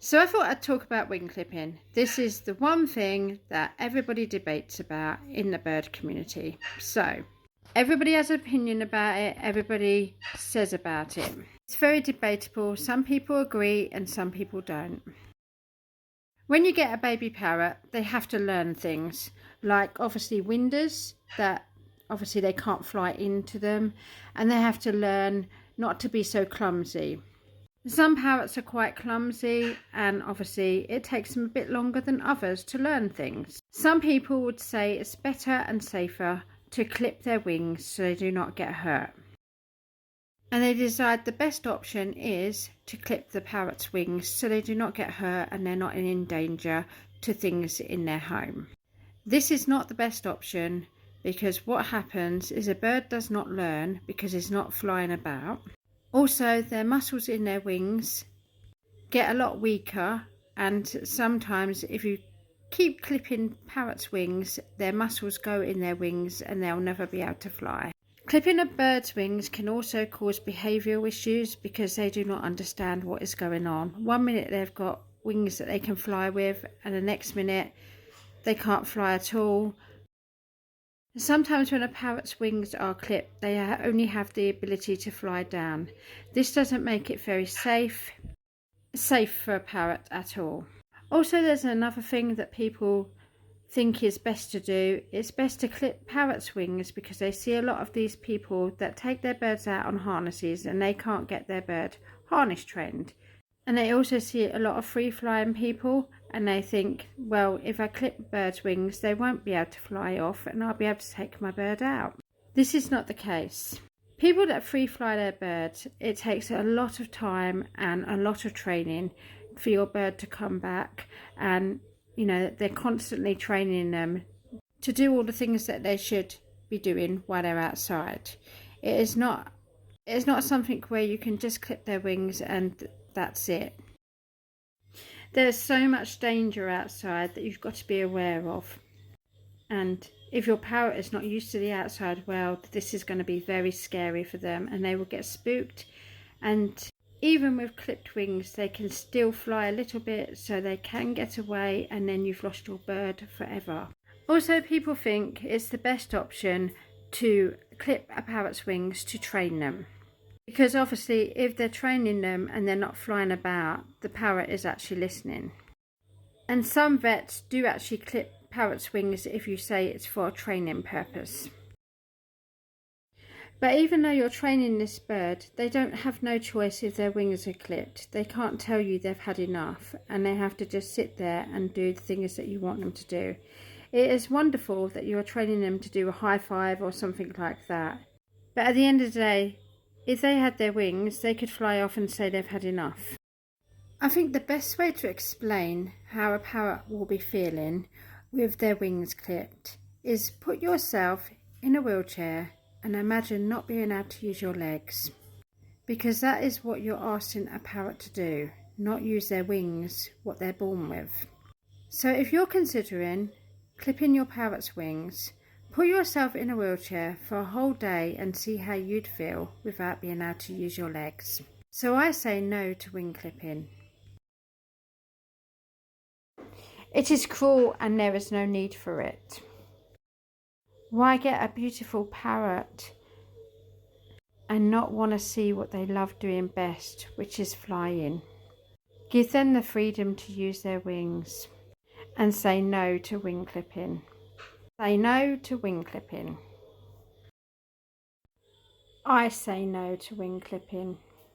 So I thought I'd talk about wing clipping. This is the one thing that everybody debates about in the bird community. So everybody has an opinion about it. Everybody says about it. It's very debatable. Some people agree and some people don't. When you get a baby parrot, they have to learn things like obviously windows that obviously they can't fly into them, and they have to learn not to be so clumsy. Some parrots are quite clumsy, and obviously it takes them a bit longer than others to learn things. Some people would say it's better and safer to clip their wings so they do not get hurt. And they decide the best option is to clip the parrot's wings so they do not get hurt and they're not in danger to things in their home. This is not the best option because what happens is a bird does not learn because it's not flying about. Also, their muscles in their wings get a lot weaker, and sometimes if you keep clipping parrots' wings, their muscles go in their wings and they'll never be able to fly. Clipping a bird's wings can also cause behavioural issues because they do not understand what is going on. One minute they've got wings that they can fly with, and the next minute they can't fly at all. Sometimes when a parrot's wings are clipped, they only have the ability to fly down. This doesn't make it very safe for a parrot at all. Also, there's another thing that people think is best to do. It's best to clip parrots' wings because they see a lot of these people that take their birds out on harnesses and they can't get their bird harness trained. And they also see a lot of free-flying people, and they think, well, if I clip birds' wings, they won't be able to fly off and I'll be able to take my bird out. This is not the case. People that free-fly their birds, it takes a lot of time and a lot of training for your bird to come back, and they're constantly training them to do all the things that they should be doing while they're outside. It's not something where you can just clip their wings and that's it. There's so much danger outside that you've got to be aware of, and if your parrot is not used to the outside world, this is going to be very scary for them and they will get spooked. And even with clipped wings, they can still fly a little bit, so they can get away, and then you've lost your bird forever. Also, people think it's the best option to clip a parrot's wings to train them. Because obviously if they're training them and they're not flying about, the parrot is actually listening. And some vets do actually clip parrot's wings if you say it's for a training purpose. But even though you're training this bird, they don't have no choice if their wings are clipped. They can't tell you they've had enough, and they have to just sit there and do the things that you want them to do. It is wonderful that you're training them to do a high five or something like that. But at the end of the day, if they had their wings, they could fly off and say they've had enough. I think the best way to explain how a parrot will be feeling with their wings clipped is put yourself in a wheelchair and imagine not being able to use your legs. Because that is what you're asking a parrot to do, not use their wings, what they're born with. So if you're considering clipping your parrot's wings, put yourself in a wheelchair for a whole day and see how you'd feel without being able to use your legs. So I say no to wing clipping. It is cruel and there is no need for it. Why get a beautiful parrot and not want to see what they love doing best, which is flying? Give them the freedom to use their wings and say no to wing clipping. Say no to wing clipping. I say no to wing clipping.